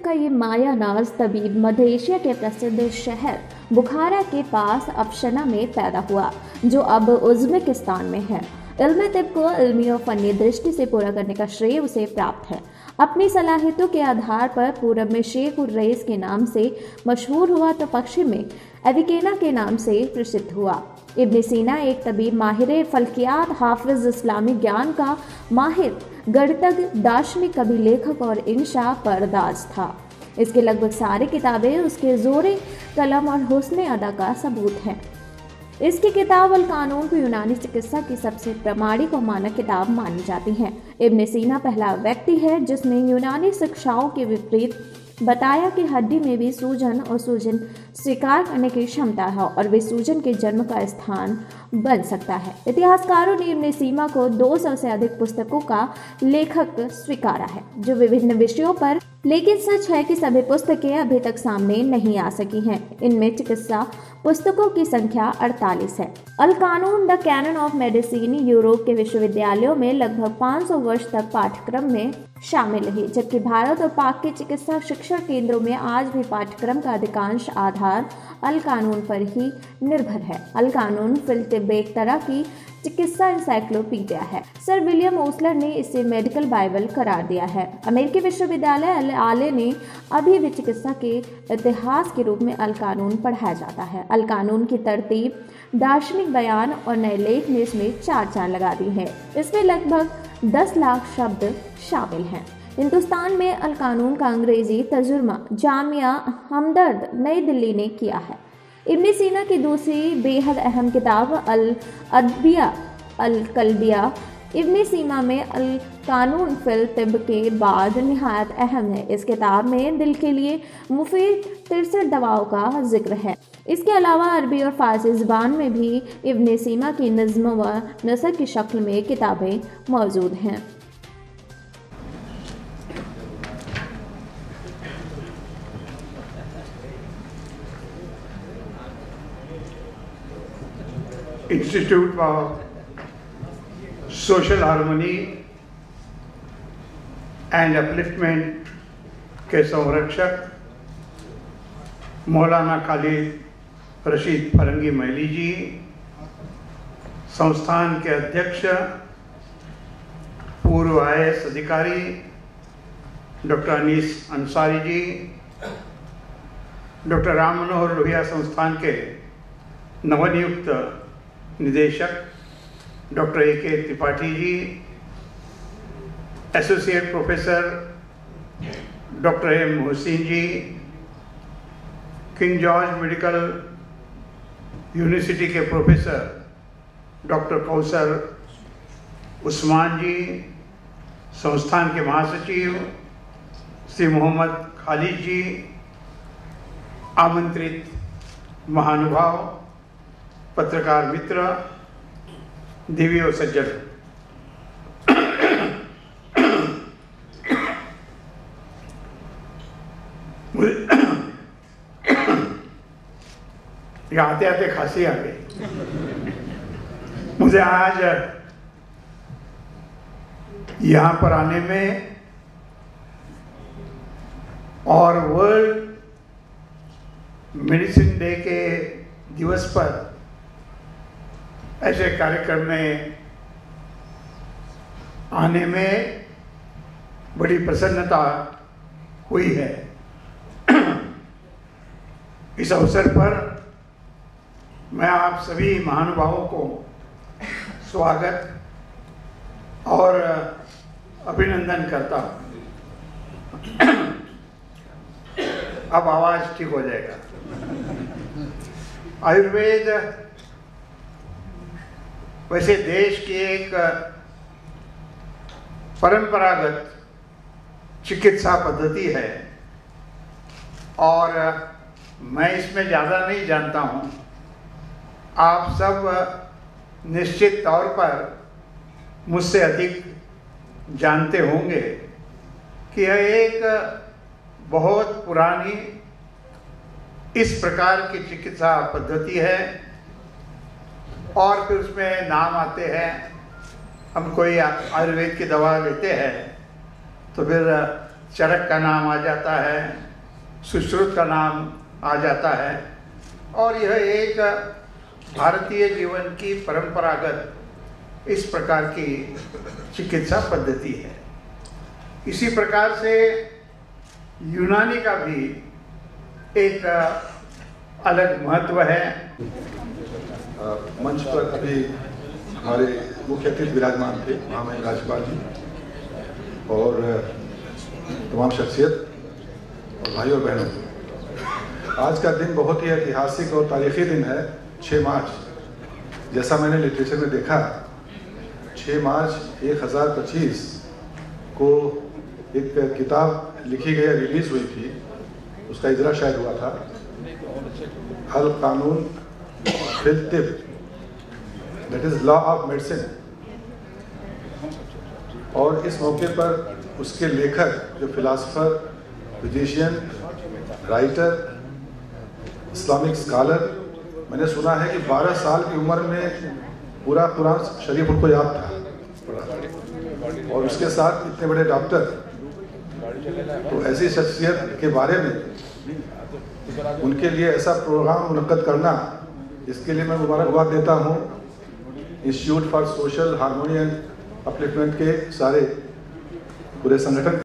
का ये मायानाज तबीब मध्य एशिया के प्रसिद्ध शहर बुखारा के पास अफशना में पैदा हुआ, जो अब उज़्बेकिस्तान में है। इल्म तिब को इल्मी और फनी दृष्टि से पूरा करने का श्रेय उसे प्राप्त है। अपनी सलाहियतों के आधार पर पूरब में शेख उर रईस के नाम से मशहूर हुआ तो पश्चिम में एविकेना के नाम से प्रसिद्ध हुआ। इब्न सीना एक तबीब, माहिर फल्कियात, हाफिज, इस्लामी ज्ञान का माहिर, गणितज्ञ, दार्शनिक, कवि, लेखक और इंशा परदाज था। इसके लगभग सारी किताबें उसके जोरे कलम और हुस्न अदा का सबूत हैं। इसकी किताब अल कानून को यूनानी चिकित्सा की सबसे प्रामाणिक और मानक किताब मानी जाती है। इब्न सीना पहला व्यक्ति है जिसने यूनानी शिक्षाओं के विपरीत बताया कि हड्डी में भी सूजन और सूजन स्वीकार करने की क्षमता है और वे सूजन के जन्म का स्थान बन सकता है। इतिहासकारों ने इब्न सीना को 200 से अधिक पुस्तकों का लेखक स्वीकारा है, जो विभिन्न विषयों पर, लेकिन सच है कि सभी पुस्तकें अभी तक सामने नहीं आ सकी हैं। इनमें चिकित्सा पुस्तकों की संख्या 48 है। अल कानून the canon of medicine Europe के विश्वविद्यालयों में लगभग 500 वर्ष तक पाठ्यक्रम में शामिल रही, जबकि भारत और पाक के चिकित्सा शिक्षण केंद्रों में आज भी पाठ्यक्रम का अधिकांश आधार अल कानून पर ही निर्भर है। अल कानून फिल तिब्ब एक तरह की चिकित्सा इंसाइक्लोपीडिया है। सर विलियम ओसलर ने इसे मेडिकल बाइबल करार दिया है। अमेरिकी विश्वविद्यालय अल आले ने अभी भी चिकित्सा के इतिहास के रूप में अल कानून पढ़ाया जाता है। अल कानून की तरतीब, दार्शनिक बयान और नए लेख ने इसमें 4 लगा दी है। इसमें लगभग 10 लाख शब्द शामिल हैं। हिंदुस्तान में अल कानून का अंग्रेजी तर्जुमा जामिया हमदर्द नई दिल्ली ने किया है। इब्न सीना की दूसरी बेहद अहम किताब अल अदबिया अल कल्बिया इब्न सीना में अल कानून फिल तिब्ब के बाद निहायत अहम है। इस किताब में दिल के लिए मुफीद 63 दवाओं का जिक्र है। इसके अलावा अरबी और फारसी ज़बान में भी इब्न सीना की नज़्म व नसर की शक्ल में किताबें मौजूद हैं। Institute for social harmony and upliftment के संरक्षक मौलाना खालिद रशीद फरंगी महली जी, संस्थान के अध्यक्ष पूर्व IAS अधिकारी डॉक्टर अनीस अंसारी जी, डॉक्टर राम मनोहर लोहिया संस्थान के नवनियुक्त निदेशक doctor AK Tripathi ji, associate professor doctor M Mohsin ji, King George medical university के प्रोफेसर डॉक्टर कौसर उस्मान जी, संस्थान के महासचिव श्री मोहम्मद खालिद जी, आमंत्रित महानुभाव, पत्रकार मित्र, देवी और सज्जन, आते आते खांसी आ गई। मुझे आज यहाँ पर आने में और वर्ल्ड मेडिसिन डे के दिवस पर ऐसे कार्यक्रम में आने में बड़ी प्रसन्नता हुई है। इस अवसर पर मैं आप सभी महानुभावों को स्वागत और अभिनंदन करता हूँ। अब आवाज ठीक हो जाएगा। आयुर्वेद वैसे देश की एक परंपरागत चिकित्सा पद्धति है और मैं इसमें ज़्यादा नहीं जानता हूँ। आप सब निश्चित तौर पर मुझसे अधिक जानते होंगे कि यह एक बहुत पुरानी इस प्रकार की चिकित्सा पद्धति है और फिर उसमें नाम आते हैं। हम कोई आयुर्वेद की दवा लेते हैं तो फिर चरक का नाम आ जाता है, सुश्रुत का नाम आ जाता है। और यह एक भारतीय जीवन की परंपरागत इस प्रकार की चिकित्सा पद्धति है। इसी प्रकार से यूनानी का भी एक अलग महत्व है। मंच पर अभी हमारे मुख्य अतिथि विराजमान थे, महामहिम राज्यपाल जी और तमाम शख्सियत और भाई और बहनों। आज का दिन बहुत ही ऐतिहासिक और तारीखी दिन है। 6 मार्च, जैसा मैंने लिटरेचर में देखा, 6 मार्च 1025 को एक किताब लिखी गई, रिलीज हुई थी, उसका इजरा शायद हुआ था, अल कानून फिल तिब, that is law of medicine. और इस मौके पर उसके लेखक, जो philosopher, physician, writer, Islamic scholar, मैंने सुना है कि 12 साल की उम्र में पूरा कुरान शरीफ उनको याद था, और उसके साथ इतने बड़े डॉक्टर। तो ऐसी शख्सियत के बारे में उनके लिए ऐसा प्रोग्राम मुनक्कद करना, इसके लिए मैं मुबारकबाद देता हूँ institute for social harmony and upliftment के सारे पूरे संगठन।